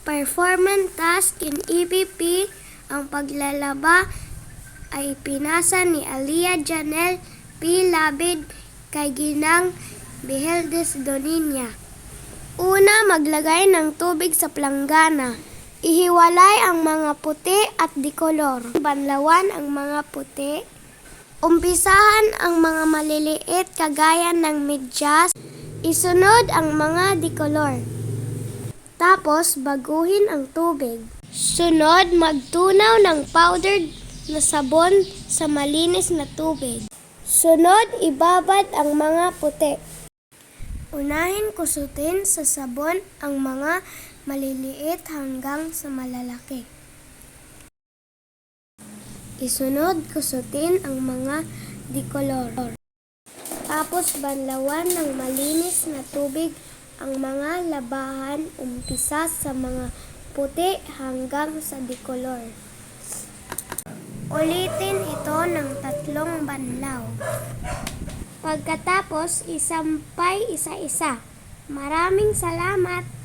Performance task in EPP, ang paglalaba ay pinasa ni Alia Janel P. Labid kay Ginang Beheldes Doninia. Una, maglagay ng tubig sa planggana. Ihiwalay ang mga puti at dikolor. Banlawan ang mga puti. Umpisahan ang mga maliliit kagaya ng medyas. Isunod ang mga dikolor. Tapos, baguhin ang tubig. Sunod, magtunaw ng powdered na sabon sa malinis na tubig. Sunod, ibabad ang mga puti. Unahin kusutin sa sabon ang mga maliliit hanggang sa malalaki. Isunod, kusutin ang mga dikolor. Tapos banlawan ng malinis na tubig ang mga labahan, umpisa sa mga puti hanggang sa dikolor. Ulitin ito ng 3 banlaw. Pagkatapos, isampay isa-isa. Maraming salamat!